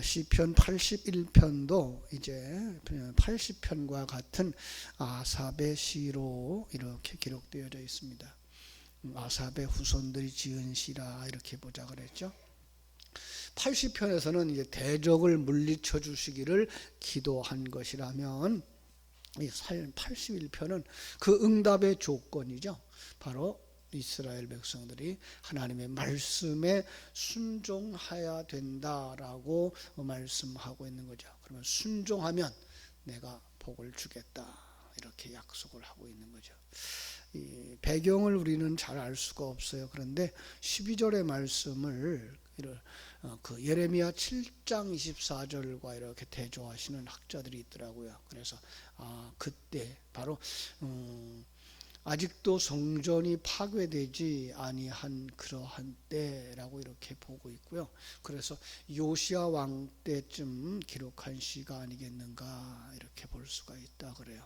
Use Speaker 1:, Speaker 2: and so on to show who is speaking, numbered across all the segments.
Speaker 1: 시편 81편도 이제 80편과 같은 아삽의 시로 이렇게 기록되어져 있습니다. 아삽의 후손들이 지은 시라 이렇게 보자 그랬죠. 80편에서는 이제 대적을 물리쳐 주시기를 기도한 것이라면, 이 81편은 그 응답의 조건이죠. 바로 이스라엘 백성들이 하나님의 말씀에 순종해야 된다라고 말씀하고 있는 거죠. 그러면 순종하면 내가 복을 주겠다 이렇게 약속을 하고 있는 거죠. 이 배경을 우리는 잘 알 수가 없어요. 그런데 12절의 말씀을 그 예레미야 7장 24절과 이렇게 대조하시는 학자들이 있더라고요. 그래서 그때 바로 아직도 성전이 파괴되지 아니한 그러한 때라고 이렇게 보고 있고요. 그래서 요시야 왕 때쯤 기록한 시가 아니겠는가 이렇게 볼 수가 있다 그래요.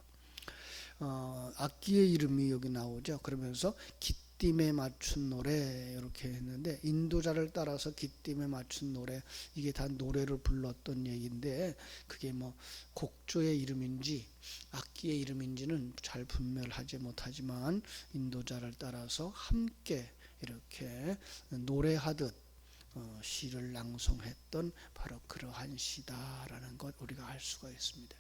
Speaker 1: 악기의 이름이 여기 나오죠. 그러면서 기띔에 맞춘 노래 이렇게 했는데, 인도자를 따라서 기띔에 맞춘 노래, 이게 다 노래를 불렀던 얘기인데 그게 뭐 곡조의 이름인지 악기의 이름인지는 잘 분별하지 못하지만 인도자를 따라서 함께 이렇게 노래하듯 시를 낭송했던 바로 그러한 시다라는 것 우리가 알 수가 있습니다.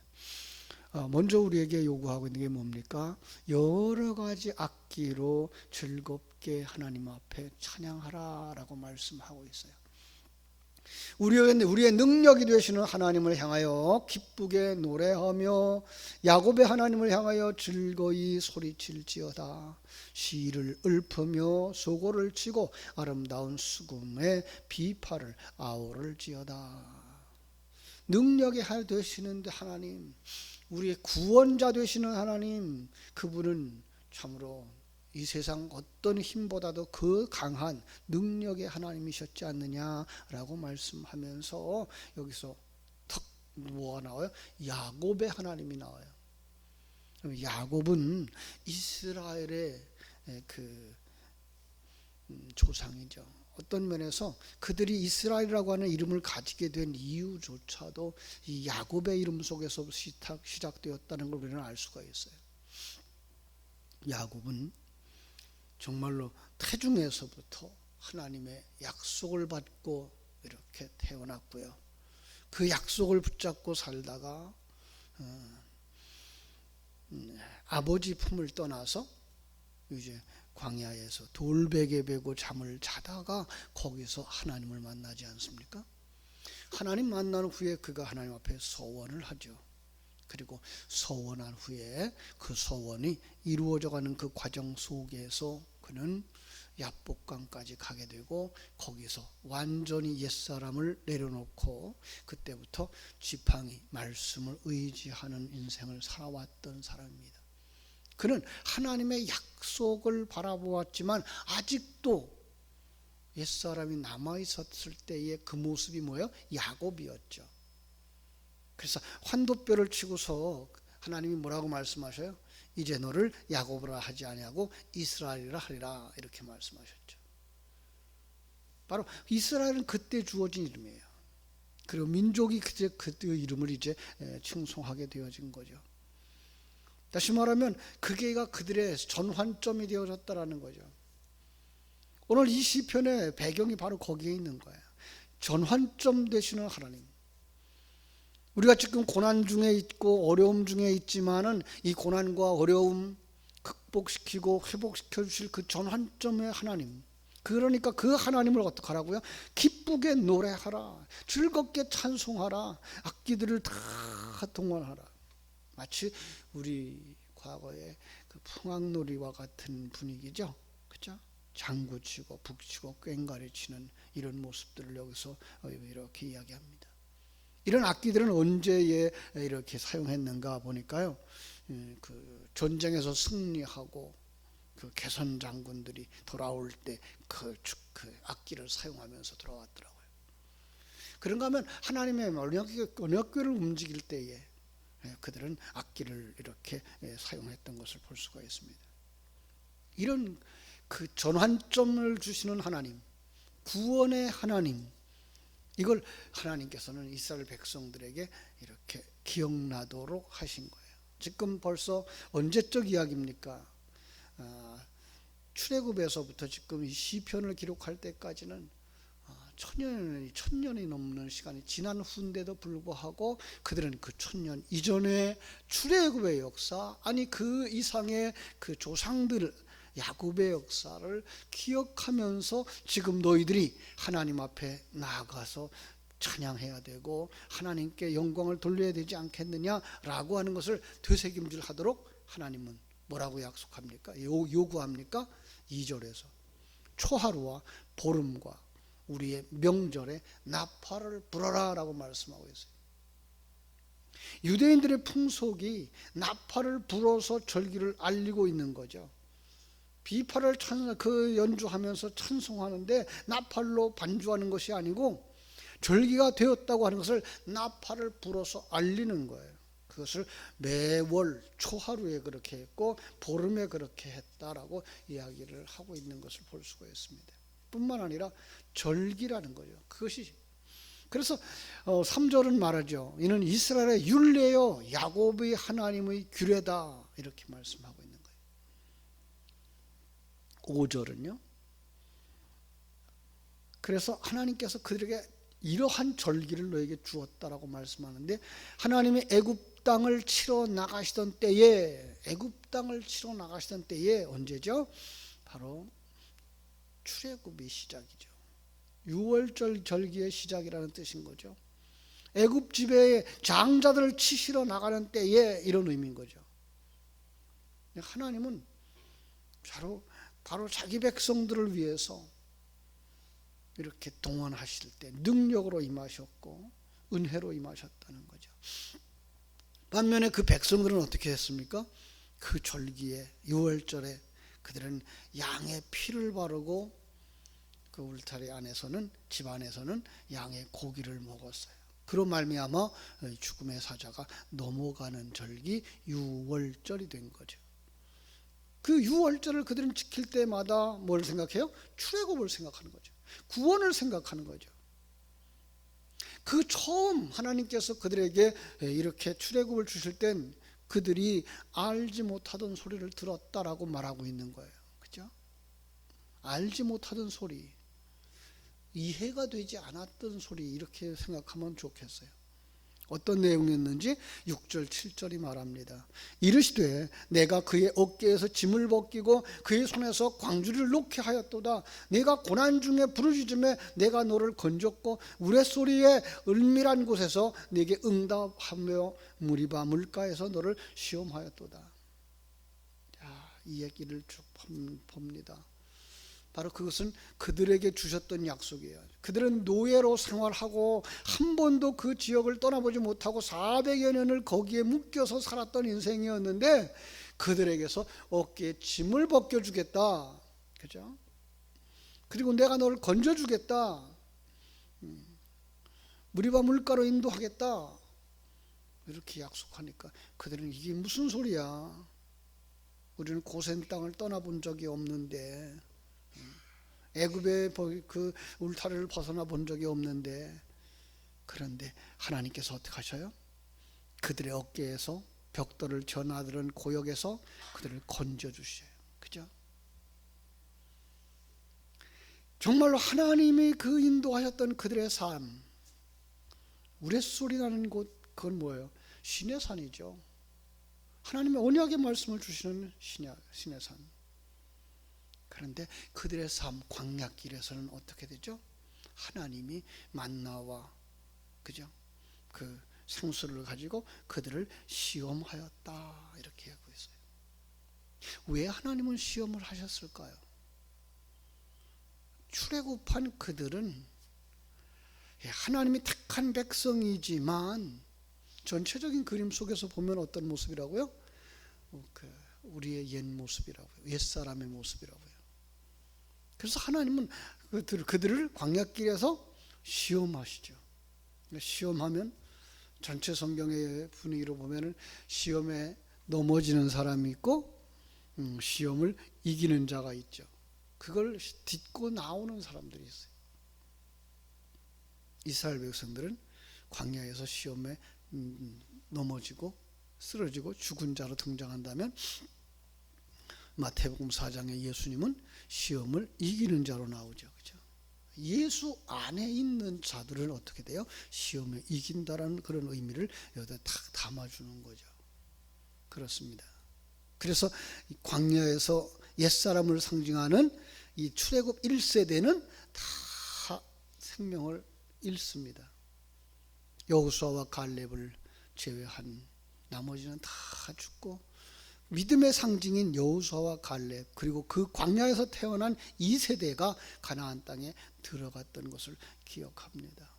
Speaker 1: 먼저 우리에게 요구하고 있는 게 뭡니까? 여러 가지 악기로 즐겁게 하나님 앞에 찬양하라 라고 말씀하고 있어요. 우리의 능력이 되시는 하나님을 향하여 기쁘게 노래하며 야곱의 하나님을 향하여 즐거이 소리칠지어다. 시를 읊으며 소고를 치고 아름다운 수금에 비파를 아우를지어다. 능력이 되시는 하나님, 우리의 구원자 되시는 하나님, 그분은 참으로 이 세상 어떤 힘보다도 그 강한 능력의 하나님이셨지 않느냐라고 말씀하면서 여기서 턱 뭐가 나와요? 야곱의 하나님이 나와요. 야곱은 이스라엘의 그 조상이죠. 어떤 면에서 그들이 이스라엘이라고 하는 이름을 가지게 된 이유조차도 이 야곱의 이름 속에서 시작되었다는 걸 우리는 알 수가 있어요. 야곱은 정말로 태중에서부터 하나님의 약속을 받고 이렇게 태어났고요. 그 약속을 붙잡고 살다가 아버지 품을 떠나서 이제 광야에서 돌베개 베고 잠을 자다가 거기서 하나님을 만나지 않습니까? 하나님 만난 후에 그가 하나님 앞에 서원을 하죠. 그리고 서원한 후에 그 서원이 이루어져가는 그 과정 속에서 그는 야복강까지 가게 되고 거기서 완전히 옛사람을 내려놓고 그때부터 지팡이 말씀을 의지하는 인생을 살아왔던 사람입니다. 그는 하나님의 약속을 바라보았지만 아직도 옛사람이 남아있었을 때의 그 모습이 뭐예요? 야곱이었죠. 그래서 환도뼈를 치고서 하나님이 뭐라고 말씀하셔요? 이제 너를 야곱이라 하지 아니하고 이스라엘이라 하리라 이렇게 말씀하셨죠. 바로 이스라엘은 그때 주어진 이름이에요. 그리고 민족이 그때 이름을 이제 칭송하게 되어진 거죠. 다시 말하면 그게가 그들의 전환점이 되어졌다라는 거죠. 오늘 이 시편의 배경이 바로 거기에 있는 거예요. 전환점 되시는 하나님. 우리가 지금 고난 중에 있고 어려움 중에 있지만은 이 고난과 어려움 극복시키고 회복시켜 주실 그 전환점의 하나님. 그러니까 그 하나님을 어떻게 하라고요? 기쁘게 노래하라. 즐겁게 찬송하라. 악기들을 다 동원하라. 마치 우리 과거의 그 풍악놀이와 같은 분위기죠. 그죠? 장구 치고 북치고 꽹과리 치는 이런 모습들을 여기서 이렇게 이야기합니다. 이런 악기들은 언제 이렇게 사용했는가 보니까요. 그 전쟁에서 승리하고 그 개선 장군들이 돌아올 때 그 악기를 사용하면서 돌아왔더라고요. 그런가 하면 하나님의 언약궤를 움직일 때에 그들은 악기를 이렇게 사용했던 것을 볼 수가 있습니다. 이런 그 전환점을 주시는 하나님, 구원의 하나님, 이걸 하나님께서는 이스라엘 백성들에게 이렇게 기억나도록 하신 거예요. 지금 벌써 언제적 이야기입니까? 출애굽에서부터 지금 이 시편을 기록할 때까지는 천년이 넘는 시간이 지난 후인데도 불구하고 그들은 그 천년 이전의 출애굽의 역사, 아니 그 이상의 그 조상들 야곱의 역사를 기억하면서 지금 너희들이 하나님 앞에 나아가서 찬양해야 되고 하나님께 영광을 돌려야 되지 않겠느냐라고 하는 것을 되새김질 하도록 하나님은 뭐라고 약속합니까? 요구합니까? 2절에서 초하루와 보름과 우리의 명절에 나팔을 불어라 라고 말씀하고 있어요. 유대인들의 풍속이 나팔을 불어서 절기를 알리고 있는 거죠. 비파를 연주하면서 찬송하는데 나팔로 반주하는 것이 아니고 절기가 되었다고 하는 것을 나팔을 불어서 알리는 거예요. 그것을 매월 초하루에 그렇게 했고 보름에 그렇게 했다라고 이야기를 하고 있는 것을 볼 수가 있습니다. 뿐만 아니라 절기라는 거죠. 그것이 그래서 3절은 말하죠. 이는 이스라엘의 율례요 야곱의 하나님의 규례다 이렇게 말씀하고 있는 거예요. 5절은요. 그래서 하나님께서 그들에게 이러한 절기를 너에게 주었다라고 말씀하는데 하나님의 애굽 땅을 치러 나가시던 때에 언제죠? 바로 출애굽의 시작이죠. 6월절 절기의 시작이라는 뜻인 거죠. 애굽 지배의 장자들을 치시러 나가는 때에 이런 의미인 거죠. 하나님은 바로 자기 백성들을 위해서 이렇게 동원하실 때 능력으로 임하셨고 은혜로 임하셨다는 거죠. 반면에 그 백성들은 어떻게 했습니까? 그 절기에 6월절에 그들은 양의 피를 바르고 그 울타리 안에서는 집 안에서는 양의 고기를 먹었어요. 그로 말미암아 죽음의 사자가 넘어가는 절기 6월절이 된 거죠. 그 6월절을 그들은 지킬 때마다 뭘 생각해요? 출애굽을 생각하는 거죠. 구원을 생각하는 거죠. 그 처음 하나님께서 그들에게 이렇게 출애굽을 주실 땐 그들이 알지 못하던 소리를 들었다라고 말하고 있는 거예요. 그죠? 알지 못하던 소리, 이해가 되지 않았던 소리 이렇게 생각하면 좋겠어요. 어떤 내용이었는지 6절 7절이 말합니다. 이르시되 내가 그의 어깨에서 짐을 벗기고 그의 손에서 광주리를 놓게 하였도다. 내가 고난 중에 부르짖음에 내가 너를 건졌고 우레소리의 은밀한 곳에서 내게 응답하며 무리바 물가에서 너를 시험하였도다. 이 얘기를 쭉 봅니다. 바로 그것은 그들에게 주셨던 약속이에요. 그들은 노예로 생활하고 한 번도 그 지역을 떠나보지 못하고 400여 년을 거기에 묶여서 살았던 인생이었는데 그들에게서 어깨에 짐을 벗겨주겠다. 그죠? 그리고 내가 너를 건져주겠다. 무리바 물가로 인도하겠다. 이렇게 약속하니까 그들은 이게 무슨 소리야? 우리는 고센 땅을 떠나본 적이 없는데 애굽의 그 울타리를 벗어나 본 적이 없는데 그런데 하나님께서 어떻게 하셔요? 그들의 어깨에서 벽돌을 전하들은 고역에서 그들을 건져주셔요. 그죠? 정말로 하나님이 그 인도하셨던 그들의 삶, 우레소리 나는 곳, 그건 뭐예요? 신의 산이죠. 하나님의 언약의 말씀을 주시는 신의 산. 그런데 그들의 삶 광야길에서는 어떻게 되죠? 하나님이 만나와 그죠? 그 생수를 가지고 그들을 시험하였다 이렇게 하고 있어요. 왜 하나님은 시험을 하셨을까요? 출애굽한 그들은 하나님이 택한 백성이지만 전체적인 그림 속에서 보면 어떤 모습이라고요? 우리의 옛 모습이라고요. 옛사람의 모습이라고요. 그래서 하나님은 그들을 광야길에서 시험하시죠. 시험하면 전체 성경의 분위기로 보면 시험에 넘어지는 사람이 있고 시험을 이기는 자가 있죠. 그걸 딛고 나오는 사람들이 있어요. 이스라엘 백성들은 광야에서 시험에 넘어지고 쓰러지고 죽은 자로 등장한다면 마태복음 4장에 예수님은 시험을 이기는 자로 나오죠. 그렇죠? 예수 안에 있는 자들은 어떻게 돼요? 시험에 이긴다라는 그런 의미를 여기다 딱 담아주는 거죠. 그렇습니다. 그래서 광야에서 옛사람을 상징하는 이 출애굽 1세대는 다 생명을 잃습니다. 여호수아와 갈렙을 제외한 나머지는 다 죽고, 믿음의 상징인 여호수아와 갈렙 그리고 그 광야에서 태어난 2세대가 가나안 땅에 들어갔던 것을 기억합니다.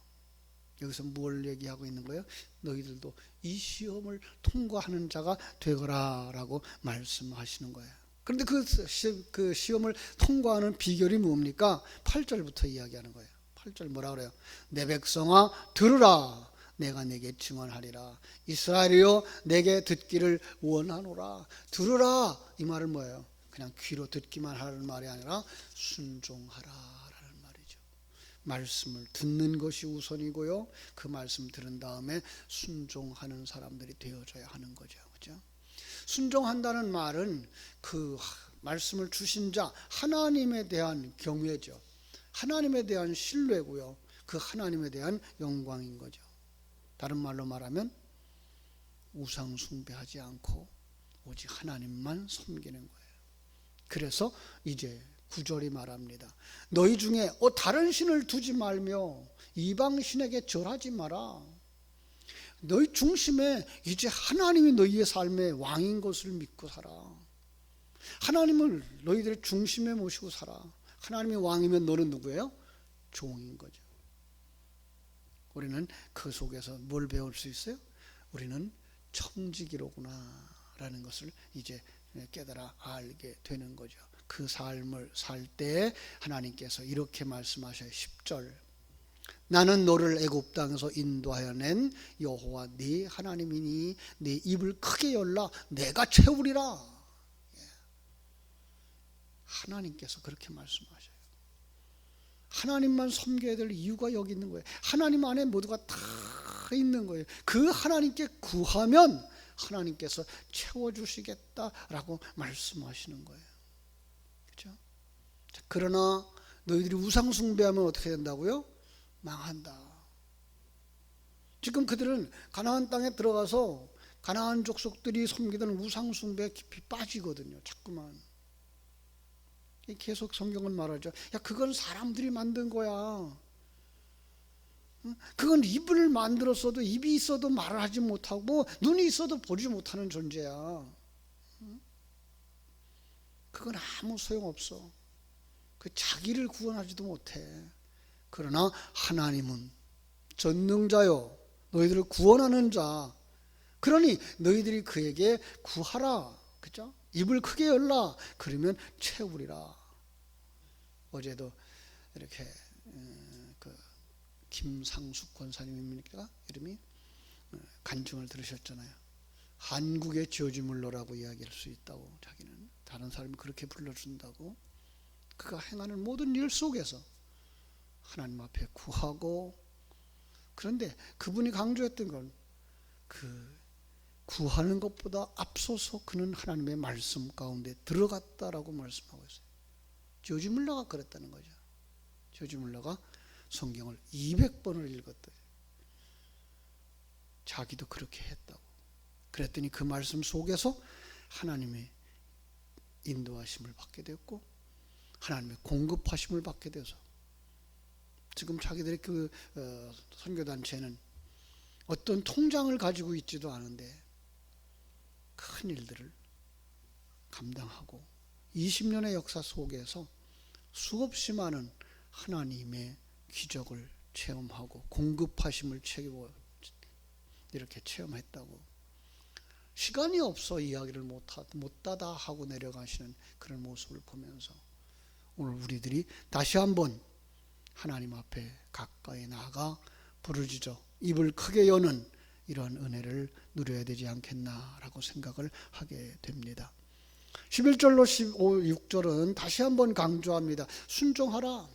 Speaker 1: 여기서 뭘 얘기하고 있는 거예요? 너희들도 이 시험을 통과하는 자가 되거라 라고 말씀하시는 거예요. 그런데 그 시험을 통과하는 비결이 뭡니까? 8절부터 이야기하는 거예요. 8절 뭐라 그래요? 내 백성아 들으라, 내가 내게 증언하리라. 이스라엘이여 내게 듣기를 원하노라. 들으라, 이 말은 뭐예요? 그냥 귀로 듣기만 하라는 말이 아니라 순종하라 라는 말이죠. 말씀을 듣는 것이 우선이고요, 그 말씀 들은 다음에 순종하는 사람들이 되어져야 하는 거죠. 그렇죠? 순종한다는 말은 그 말씀을 주신 자 하나님에 대한 경외죠. 하나님에 대한 신뢰고요, 그 하나님에 대한 영광인 거죠. 다른 말로 말하면 우상 숭배하지 않고 오직 하나님만 섬기는 거예요. 그래서 이제 9절이 말합니다. 너희 중에 다른 신을 두지 말며 이방 신에게 절하지 마라. 너희 중심에 이제 하나님이 너희의 삶의 왕인 것을 믿고 살아. 하나님을 너희들의 중심에 모시고 살아. 하나님이 왕이면 너는 누구예요? 종인 거죠. 우리는 그 속에서 뭘 배울 수 있어요? 우리는 청지기로구나 라는 것을 이제 깨달아 알게 되는 거죠. 그 삶을 살 때 하나님께서 이렇게 말씀하셔요. 10절, 나는 너를 애굽 땅에서 인도하여 낸 여호와 네 하나님이니 네 입을 크게 열라 내가 채우리라. 하나님께서 그렇게 말씀하셔요. 하나님만 섬겨야 될 이유가 여기 있는 거예요. 하나님 안에 모두가 다 있는 거예요. 그 하나님께 구하면 하나님께서 채워주시겠다라고 말씀하시는 거예요. 그렇죠? 그러나 너희들이 우상 숭배하면 어떻게 된다고요? 망한다. 지금 그들은 가나안 땅에 들어가서 가나안 족속들이 섬기던 우상 숭배에 깊이 빠지거든요. 자꾸만. 계속 성경은 말하죠. 야, 그건 사람들이 만든 거야. 그건 입을 만들었어도, 입이 있어도 말을 하지 못하고 눈이 있어도 보지 못하는 존재야. 그건 아무 소용없어. 그 자기를 구원하지도 못해. 그러나 하나님은 전능자요, 너희들을 구원하는 자. 그러니 너희들이 그에게 구하라. 그죠? 입을 크게 열라. 그러면 채우리라. 어제도 이렇게 그 김상숙 권사님입니까? 이름이 간증을 들으셨잖아요. 한국의 조지 물러라고 이야기할 수 있다고. 자기는 다른 사람이 그렇게 불러준다고. 그가 행하는 모든 일 속에서 하나님 앞에 구하고, 그런데 그분이 강조했던 건 그 구하는 것보다 앞서서 그는 하나님의 말씀 가운데 들어갔다라고 말씀하고 있어요. 조지 물러가 그랬다는 거죠. 조지 물러가 성경을 200번을 읽었대요. 자기도 그렇게 했다고. 그랬더니 그 말씀 속에서 하나님의 인도하심을 받게 됐고 하나님의 공급하심을 받게 돼서 지금 자기들의 그 선교단체는 어떤 통장을 가지고 있지도 않은데 큰 일들을 감당하고 20년의 역사 속에서 수없이 많은 하나님의 기적을 체험하고 공급하심을 이렇게 체험했다고. 시간이 없어 이야기를 못하다 하고 내려가시는 그런 모습을 보면서 오늘 우리들이 다시 한번 하나님 앞에 가까이 나아가 부르짖어 입을 크게 여는 이러한 은혜를 누려야 되지 않겠나라고 생각을 하게 됩니다. 11절로 6절은 다시 한번 강조합니다. 순종하라.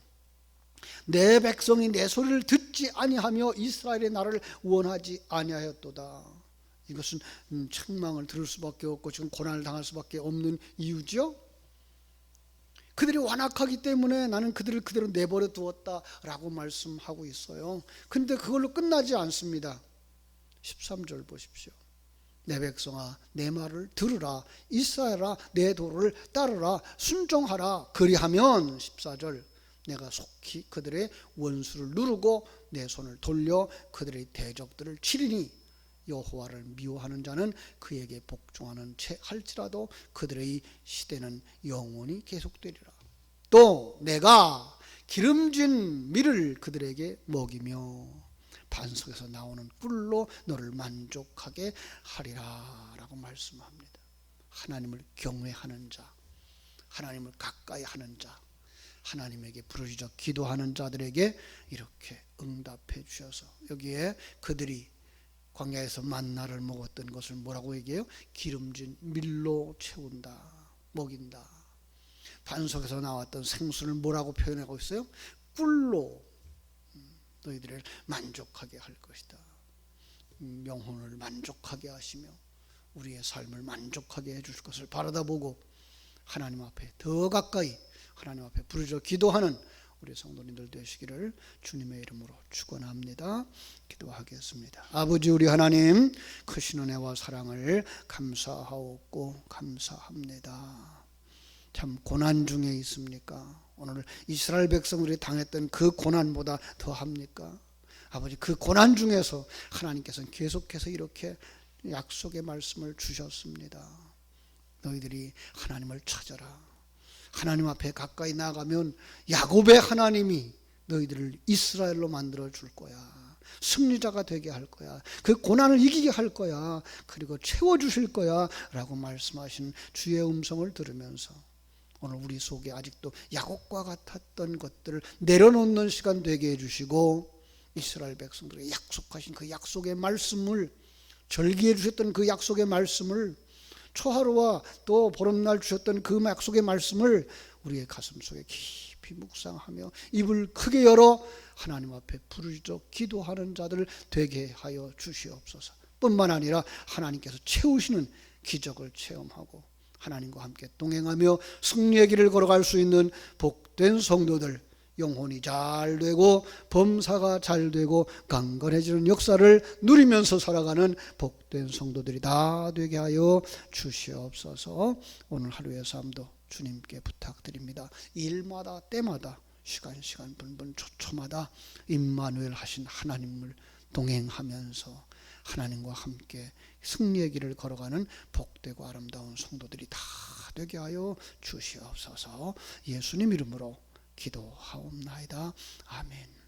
Speaker 1: 내 백성이 내 소리를 듣지 아니하며 이스라엘의 나를 원하지 아니하였도다. 이것은 책망을 들을 수밖에 없고 지금 고난을 당할 수밖에 없는 이유죠. 그들이 완악하기 때문에 나는 그들을 그대로 내버려 두었다라고 말씀하고 있어요. 근데 그걸로 끝나지 않습니다. 13절 보십시오. 내 백성아 내 말을 들으라. 이스라엘아 내 도를 따르라. 순종하라. 그리하면 14절 내가 속히 그들의 원수를 누르고 내 손을 돌려 그들의 대적들을 치리니 여호와를 미워하는 자는 그에게 복종하는 채 할지라도 그들의 시대는 영원히 계속되리라. 또 내가 기름진 밀을 그들에게 먹이며 반석에서 나오는 꿀로 너를 만족하게 하리라 라고 말씀합니다. 하나님을 경외하는 자, 하나님을 가까이 하는 자, 하나님에게 부르짖어 기도하는 자들에게 이렇게 응답해 주셔서 여기에 그들이 광야에서 만나를 먹었던 것을 뭐라고 얘기해요? 기름진 밀로 채운다, 먹인다. 반석에서 나왔던 생수를 뭐라고 표현하고 있어요? 꿀로 너희들을 만족하게 할 것이다. 영혼을 만족하게 하시며 우리의 삶을 만족하게 해줄 것을 바라다 보고 하나님 앞에 더 가까이 하나님 앞에 부르짖어 기도하는 우리 성도님들 되시기를 주님의 이름으로 축원합니다. 기도하겠습니다. 아버지 우리 하나님 크신 은혜와 사랑을 감사하옵고 감사합니다. 참 고난 중에 있습니까? 오늘 이스라엘 백성들이 당했던 그 고난보다 더합니까? 아버지 그 고난 중에서 하나님께서는 계속해서 이렇게 약속의 말씀을 주셨습니다. 너희들이 하나님을 찾아라. 하나님 앞에 가까이 나가면 야곱의 하나님이 너희들을 이스라엘로 만들어 줄 거야. 승리자가 되게 할 거야. 그 고난을 이기게 할 거야. 그리고 채워주실 거야 라고 말씀하신 주의 음성을 들으면서 오늘 우리 속에 아직도 야곱과 같았던 것들을 내려놓는 시간 되게 해주시고 이스라엘 백성들에게 약속하신 그 약속의 말씀을 절기해 주셨던 그 약속의 말씀을 초하루와 또 보름날 주셨던 그 약속의 말씀을 우리의 가슴 속에 깊이 묵상하며 입을 크게 열어 하나님 앞에 부르짖어 기도하는 자들 되게 하여 주시옵소서. 뿐만 아니라 하나님께서 채우시는 기적을 체험하고 하나님과 함께 동행하며 승리의 길을 걸어갈 수 있는 복된 성도들, 영혼이 잘 되고 범사가 잘 되고 강건해지는 역사를 누리면서 살아가는 복된 성도들이 다 되게 하여 주시옵소서. 오늘 하루의 삶도 주님께 부탁드립니다. 일마다 때마다 시간 분분 초초마다 임마누엘 하신 하나님을 동행하면서 하나님과 함께 승리의 길을 걸어가는 복되고 아름다운 성도들이 다 되게 하여 주시옵소서. 예수님 이름으로 기도하옵나이다. 아멘.